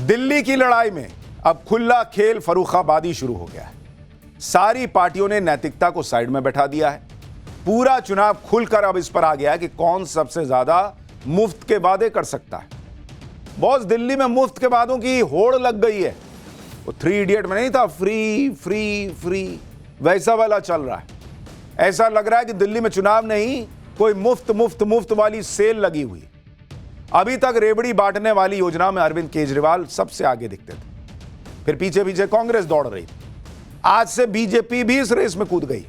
दिल्ली की लड़ाई में अब खुला खेल फर्रुखाबादी शुरू हो गया है। सारी पार्टियों ने नैतिकता को साइड में बैठा दिया है। पूरा चुनाव खुलकर अब इस पर आ गया है कि कौन सबसे ज्यादा मुफ्त के वादे कर सकता है। बॉस, दिल्ली में मुफ्त के वादों की होड़ लग गई है। वो 3 इडियट में नहीं था, फ्री फ्री फ्री, वैसा वाला चल रहा है। ऐसा लग रहा है कि दिल्ली में चुनाव नहीं, कोई मुफ्त मुफ्त मुफ्त वाली सेल लगी हुई। अभी तक रेवड़ी बांटने वाली योजना में अरविंद केजरीवाल सबसे आगे दिखते थे, फिर पीछे पीछे कांग्रेस दौड़ रही थी। आज से बीजेपी भी इस रेस में कूद गई।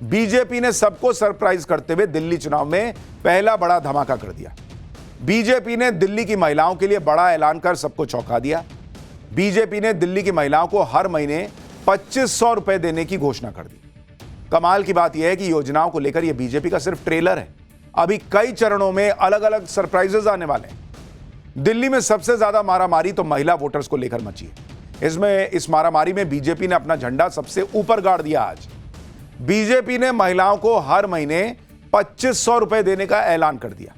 बीजेपी ने सबको सरप्राइज करते हुए दिल्ली चुनाव में पहला बड़ा धमाका कर दिया। बीजेपी ने दिल्ली की महिलाओं के लिए बड़ा ऐलान कर सबको चौंका दिया। बीजेपी ने दिल्ली की महिलाओं को हर महीने 2500 रुपए देने की घोषणा कर दी। कमाल की बात यह है कि योजनाओं को लेकर यह बीजेपी का सिर्फ ट्रेलर है। अभी कई चरणों में अलग अलग सरप्राइजेस आने वाले हैं। दिल्ली में सबसे ज्यादा मारामारी तो महिला वोटर्स को लेकर मची है। इस मारामारी में बीजेपी ने अपना झंडा सबसे ऊपर गाड़ दिया। आज बीजेपी ने महिलाओं को हर महीने 2500 रुपए देने का ऐलान कर दिया।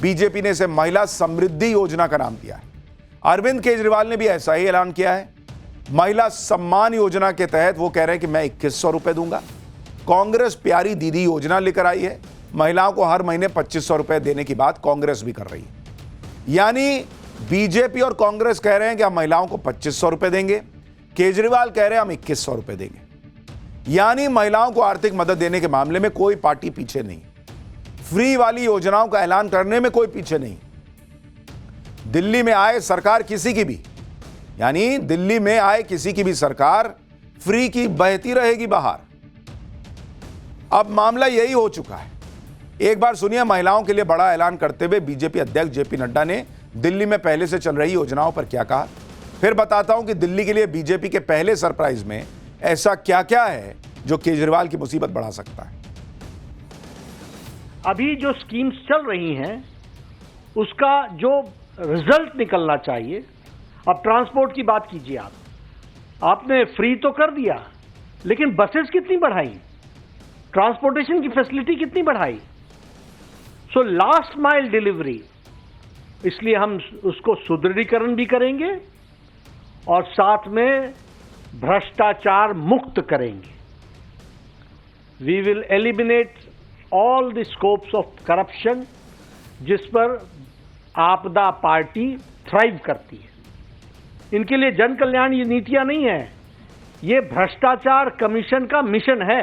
बीजेपी ने इसे महिला समृद्धि योजना का नाम दिया है। अरविंद केजरीवाल ने भी ऐसा ही ऐलान किया है। महिला सम्मान योजना के तहत वो कह रहे हैं कि मैं 2100 रुपए दूंगा। कांग्रेस प्यारी दीदी योजना लेकर आई है। महिलाओं को हर महीने 2500 रुपए देने की बात कांग्रेस भी कर रही है। यानी बीजेपी और कांग्रेस कह रहे हैं कि हम महिलाओं को 2500 रुपए देंगे, केजरीवाल कह रहे हैं हम 2100 रुपए देंगे। यानी महिलाओं को आर्थिक मदद देने के मामले में कोई पार्टी पीछे नहीं, फ्री वाली योजनाओं का ऐलान करने में कोई पीछे नहीं। दिल्ली में आए सरकार किसी की भी, यानी दिल्ली में आए किसी की भी सरकार फ्री की बहती रहेगी बाहर। अब मामला यही हो चुका है। एक बार सुनिए महिलाओं के लिए बड़ा ऐलान करते हुए बीजेपी अध्यक्ष जेपी नड्डा ने दिल्ली में पहले से चल रही योजनाओं पर क्या कहा। फिर बताता हूं कि दिल्ली के लिए बीजेपी के पहले सरप्राइज में ऐसा क्या क्या है जो केजरीवाल की मुसीबत बढ़ा सकता है। अभी जो स्कीम्स चल रही हैं उसका जो रिजल्ट निकलना चाहिए। अब ट्रांसपोर्ट की बात कीजिए, आपने फ्री तो कर दिया, लेकिन बसेस कितनी बढ़ाई, ट्रांसपोर्टेशन की फैसिलिटी कितनी बढ़ाई। सो लास्ट माइल डिलीवरी, इसलिए हम उसको सुदृढ़ीकरण भी करेंगे और साथ में भ्रष्टाचार मुक्त करेंगे। We will eliminate all the scopes of corruption जिस पर आपदा पार्टी थ्राइव करती है। इनके लिए जन कल्याण ये नीतियां नहीं है, ये भ्रष्टाचार कमीशन का मिशन है।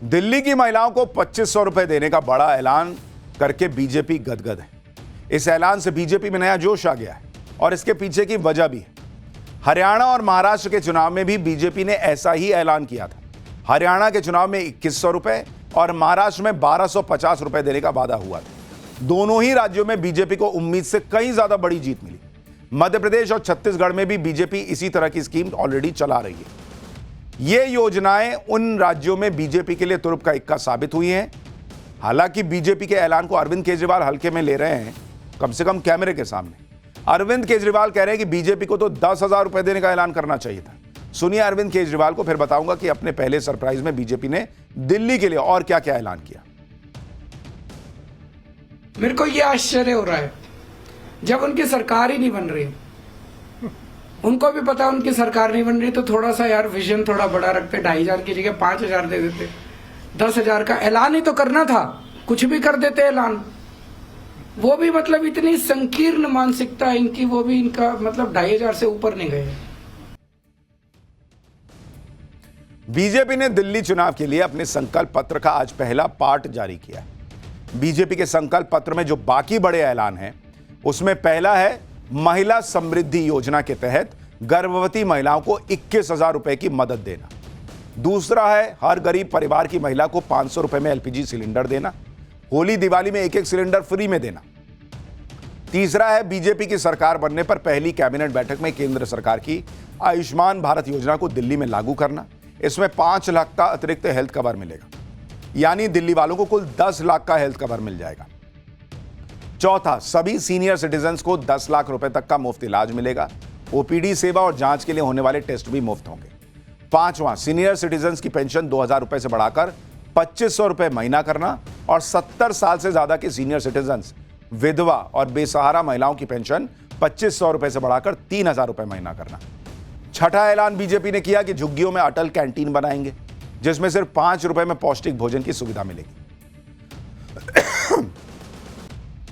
दिल्ली की महिलाओं को 2500 रुपए देने का बड़ा ऐलान करके बीजेपी गदगद है। इस ऐलान से बीजेपी में नया जोश आ गया है और इसके पीछे की वजह भी है। हरियाणा और महाराष्ट्र के चुनाव में भी बीजेपी ने ऐसा ही ऐलान किया था। हरियाणा के चुनाव में 2100 रुपए और महाराष्ट्र में 1250 रुपए देने का वादा हुआ था। दोनों ही राज्यों में बीजेपी को उम्मीद से कहीं ज्यादा बड़ी जीत मिली। मध्य प्रदेश और छत्तीसगढ़ में भी बीजेपी इसी तरह की स्कीम ऑलरेडी चला रही है। ये योजनाएं उन राज्यों में बीजेपी के लिए तुरुप का इक्का साबित हुई हैं। हालांकि बीजेपी के ऐलान को अरविंद केजरीवाल हल्के में ले रहे हैं, कम से कम कैमरे के सामने। अरविंद केजरीवाल कह रहे हैं कि बीजेपी को तो 10,000 रुपए देने का ऐलान करना चाहिए था। सुनिए अरविंद केजरीवाल को, फिर बताऊंगा कि अपने पहले सरप्राइज में बीजेपी ने दिल्ली के लिए और क्या क्या ऐलान किया। मेरे को यह आश्चर्य हो रहा है, जब उनकी सरकार ही नहीं बन रही, उनको भी पता उनकी सरकार नहीं बन रही, तो थोड़ा सा यार विजन थोड़ा बड़ा रखते, 2500 की जगह 5000 दे देते, 10,000 का ऐलान ही तो करना था, कुछ भी कर देते ऐलान। वो भी मतलब इतनी संकीर्ण मानसिकता इनकी, वो भी इनका मतलब 2500 से ऊपर नहीं गए। बीजेपी ने दिल्ली चुनाव के लिए अपने संकल्प पत्र का आज पहला पार्ट जारी किया है। बीजेपी के संकल्प पत्र में जो बाकी बड़े ऐलान हैं, उसमें पहला है महिला समृद्धि योजना के तहत गर्भवती महिलाओं को 21,000 रुपए की मदद देना। दूसरा है हर गरीब परिवार की महिला को 500 रुपए में एलपीजी सिलेंडर देना। होली दिवाली में एक सिलेंडर फ्री में देना। तीसरा है बीजेपी की सरकार बनने पर पहली कैबिनेट बैठक में केंद्र सरकार की आयुष्मान भारत योजना को दिल्ली में लागू करना। इसमें 5 लाख का अतिरिक्त हेल्थ कवर मिलेगा, यानी दिल्ली वालों को कुल 10 लाख का हेल्थ कवर मिल जाएगा। चौथा, सभी सीनियर सिटीजन्स को 10 लाख रुपए तक का मुफ्त इलाज मिलेगा। ओपीडी सेवा और जांच के लिए होने वाले टेस्ट भी मुफ्त होंगे। पांचवां, सीनियर सिटीजन्स की पेंशन 2,000 रुपए से बढ़ाकर 2500 रुपए महीना करना और 70 साल से ज्यादा के सीनियर सिटीजन्स विधवा और बेसहारा महिलाओं की पेंशन 2500 रुपए से बढ़ाकर 3000 रुपए महीना करना। छठा ऐलान बीजेपी ने किया कि झुग्गियों में अटल कैंटीन बनाएंगे, जिसमें सिर्फ 5 रुपए में पौष्टिक भोजन की सुविधा मिलेगी।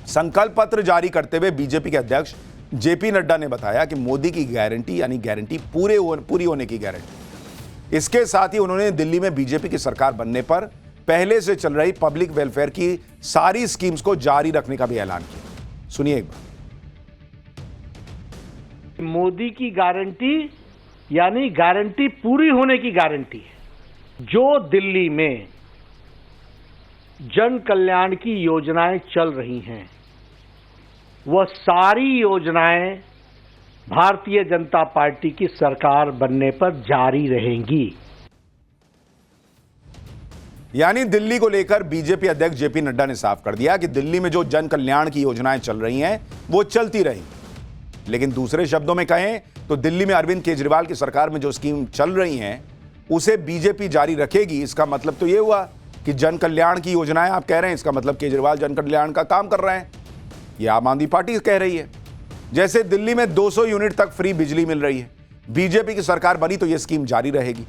संकल्प पत्र जारी करते हुए बीजेपी के अध्यक्ष जेपी नड्डा ने बताया कि मोदी की गारंटी यानी गारंटी पूरी होने की गारंटी। इसके साथ ही उन्होंने दिल्ली में बीजेपी की सरकार बनने पर पहले से चल रही पब्लिक वेलफेयर की सारी स्कीम्स को जारी रखने का भी ऐलान किया। सुनिए एक बार। मोदी की गारंटी यानी गारंटी पूरी होने की गारंटी है। जो दिल्ली में जन कल्याण की योजनाएं चल रही हैं, वह सारी योजनाएं भारतीय जनता पार्टी की सरकार बनने पर जारी रहेंगी। यानी दिल्ली को लेकर बीजेपी अध्यक्ष जेपी नड्डा ने साफ कर दिया कि दिल्ली में जो जन कल्याण की योजनाएं चल रही हैं वो चलती रहेंगी। लेकिन दूसरे शब्दों में कहें तो दिल्ली में अरविंद केजरीवाल की सरकार में जो स्कीम चल रही हैं उसे बीजेपी जारी रखेगी। इसका मतलब तो ये हुआ कि जन कल्याण की योजनाएं आप कह रहे हैं, इसका मतलब केजरीवाल जन कल्याण का काम कर रहे हैं। ये आम आदमी पार्टी कह रही है। जैसे दिल्ली में 200 यूनिट तक फ्री बिजली मिल रही है, बीजेपी की सरकार बनी तो यह स्कीम जारी रहेगी।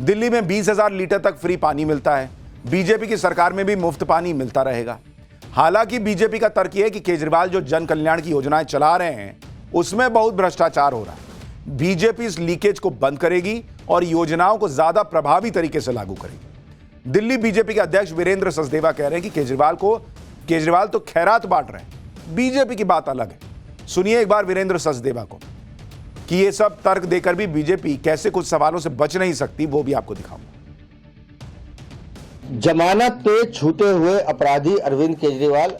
दिल्ली में 20,000 लीटर तक फ्री पानी मिलता है, बीजेपी की सरकार में भी मुफ्त पानी मिलता रहेगा। हालांकि बीजेपी का तर्क यह है कि केजरीवाल जो जन कल्याण की योजनाएं चला रहे हैं उसमें बहुत भ्रष्टाचार हो रहा है। बीजेपी इस लीकेज को बंद करेगी और योजनाओं को ज्यादा प्रभावी तरीके से लागू करेगी। दिल्ली बीजेपी के अध्यक्ष वीरेंद्र सचदेवा कह रहे हैं कि केजरीवाल तो खैरात बांट रहे हैं, बीजेपी की बात अलग है। सुनिए एक बार वीरेंद्र सचदेवा को कि ये सब तर्क देकर भी बीजेपी कैसे कुछ सवालों से बच नहीं सकती, वो भी आपको दिखाऊंगा। जमानत पे छूटे हुए अपराधी अरविंद केजरीवाल,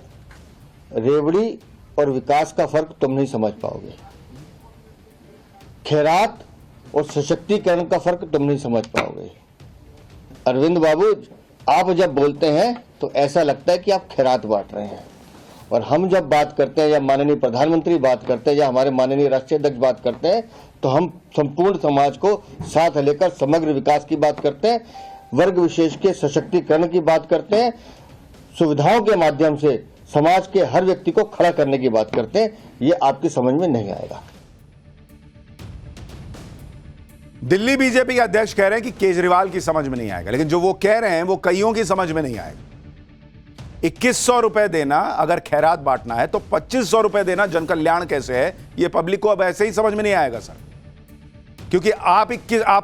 रेवड़ी और विकास का फर्क तुम नहीं समझ पाओगे। खैरात और सशक्तिकरण का फर्क तुम नहीं समझ पाओगे। अरविंद बाबू, आप जब बोलते हैं तो ऐसा लगता है कि आप खैरात बांट रहे हैं, और हम जब बात करते हैं या माननीय प्रधानमंत्री बात करते हैं या हमारे माननीय राष्ट्रीय अध्यक्ष बात करते हैं तो हम संपूर्ण समाज को साथ लेकर समग्र विकास की बात करते हैं, वर्ग विशेष के सशक्तिकरण की बात करते हैं, सुविधाओं के माध्यम से समाज के हर व्यक्ति को खड़ा करने की बात करते हैं। ये आपकी समझ में नहीं आएगा। दिल्ली बीजेपी के अध्यक्ष कह रहे हैं कि केजरीवाल की समझ में नहीं आएगा, लेकिन जो वो कह रहे हैं वो कईयों की समझ में नहीं आएगा। 2100 रुपए देना अगर खैरात बांटना है तो 2500 रुपए देना जन कल्याण कैसे है, ये पब्लिक को अब ऐसे ही समझ में नहीं आएगा सर। क्योंकि आप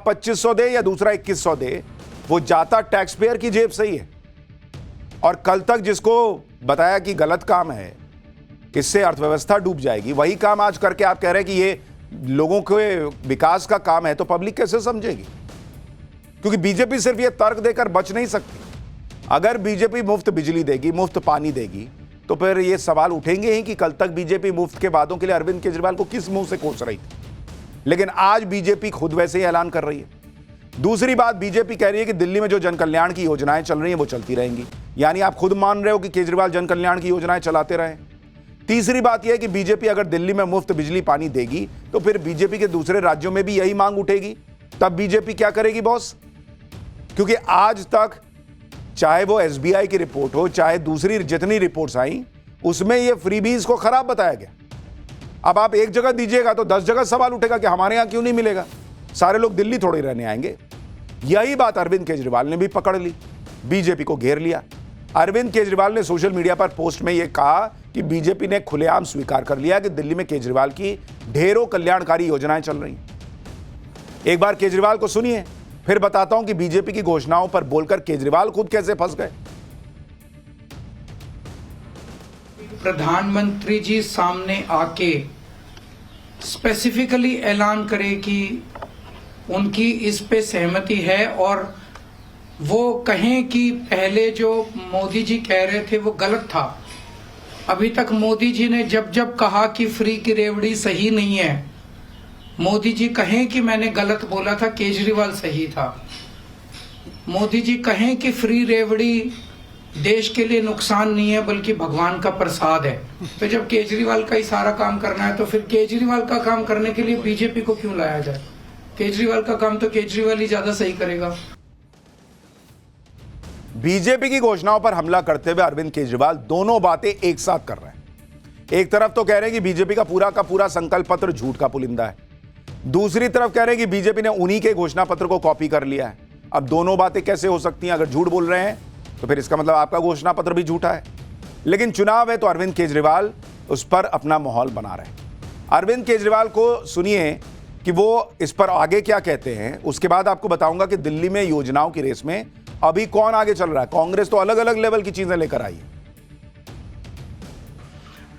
2500 दे या दूसरा 2100 दे, वो जाता टैक्स पेयर की जेब से ही है। और कल तक जिसको बताया कि गलत काम है, इससे अर्थव्यवस्था डूब जाएगी, वही काम आज करके आप कह रहे हैं कि ये लोगों के विकास का काम है, तो पब्लिक कैसे समझेगी? क्योंकि बीजेपी सिर्फ ये तर्क देकर बच नहीं सकती। अगर बीजेपी मुफ्त बिजली देगी, मुफ्त पानी देगी, तो फिर ये सवाल उठेंगे ही कि कल तक बीजेपी मुफ्त के वादों के लिए अरविंद केजरीवाल को किस मुंह से कोस रही थी। लेकिन आज बीजेपी खुद वैसे ही ऐलान कर रही है। दूसरी बात, बीजेपी कह रही है कि दिल्ली में जो जन कल्याण की योजनाएं चल रही हैं वो चलती रहेंगी। यानी आप खुद मान रहे हो कि केजरीवाल जन कल्याण की योजनाएं चलाते रहे। तीसरी बात यह है कि बीजेपी अगर दिल्ली में मुफ्त बिजली पानी देगी तो फिर बीजेपी के दूसरे राज्यों में भी यही मांग उठेगी। तब बीजेपी क्या करेगी बॉस? क्योंकि आज तक चाहे वो एसबीआई की रिपोर्ट हो, चाहे दूसरी जितनी रिपोर्ट्स आई, उसमें ये फ्रीबीज को खराब बताया गया। अब आप एक जगह दीजिएगा तो 10 जगह सवाल उठेगा कि हमारे यहां क्यों नहीं मिलेगा, सारे लोग दिल्ली थोड़े रहने आएंगे। यही बात अरविंद केजरीवाल ने भी पकड़ ली, बीजेपी को घेर लिया। अरविंद केजरीवाल ने सोशल मीडिया पर पोस्ट में यह कहा कि बीजेपी ने खुलेआम स्वीकार कर लिया कि दिल्ली में केजरीवाल की ढेरों कल्याणकारी योजनाएं चल रही हैं। एक बार केजरीवाल को सुनिए, फिर बताता हूं कि बीजेपी की घोषणाओं पर बोलकर केजरीवाल खुद कैसे फंस गए। प्रधानमंत्री जी सामने आके स्पेसिफिकली ऐलान करे कि उनकी इस पे सहमति है, और वो कहें कि पहले जो मोदी जी कह रहे थे वो गलत था। अभी तक मोदी जी ने जब जब कहा कि फ्री की रेवड़ी सही नहीं है, मोदी जी कहें कि मैंने गलत बोला था, केजरीवाल सही था। मोदी जी कहें कि फ्री रेवड़ी देश के लिए नुकसान नहीं है बल्कि भगवान का प्रसाद है। तो जब केजरीवाल का ही सारा काम करना है तो फिर केजरीवाल का काम करने के लिए बीजेपी को क्यों लाया जाए? केजरीवाल का काम तो केजरीवाल ही ज्यादा सही करेगा। बीजेपी की घोषणाओं पर हमला करते हुए अरविंद केजरीवाल दोनों बातें एक साथ कर रहे हैं। एक तरफ तो कह रहे हैं कि बीजेपी का पूरा संकल्प पत्र झूठ का पुलिंदा है, दूसरी तरफ कह रहे हैं कि बीजेपी ने उन्हीं के घोषणा पत्र को कॉपी कर लिया है। अब दोनों बातें कैसे हो सकती हैं? अगर झूठ बोल रहे हैं तो फिर इसका मतलब आपका घोषणा पत्र भी झूठा है। लेकिन चुनाव है तो अरविंद केजरीवाल उस पर अपना माहौल बना रहे हैं। अरविंद केजरीवाल को सुनिए कि वो इस पर आगे क्या कहते हैं। उसके बाद आपको बताऊंगा कि दिल्ली में योजनाओं की रेस में अभी कौन आगे चल रहा है। कांग्रेस तो अलग अलग लेवल की चीजें लेकर आई है।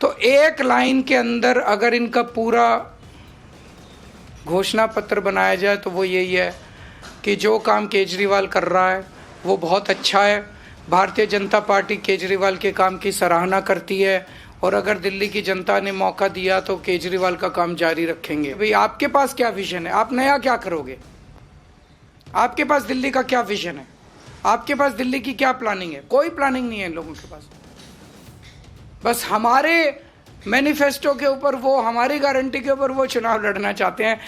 तो एक लाइन के अंदर अगर इनका पूरा घोषणा पत्र बनाया जाए तो वो यही है कि जो काम केजरीवाल कर रहा है वो बहुत अच्छा है, भारतीय जनता पार्टी केजरीवाल के काम की सराहना करती है और अगर दिल्ली की जनता ने मौका दिया तो केजरीवाल का काम जारी रखेंगे। भाई आपके पास क्या विजन है? आप नया क्या करोगे? आपके पास दिल्ली का क्या विजन है? आपके पास दिल्ली की क्या प्लानिंग है? कोई प्लानिंग नहीं है इन लोगों के पास। बस हमारे मैनिफेस्टो के ऊपर, वो हमारी गारंटी के ऊपर वो चुनाव लड़ना चाहते हैं।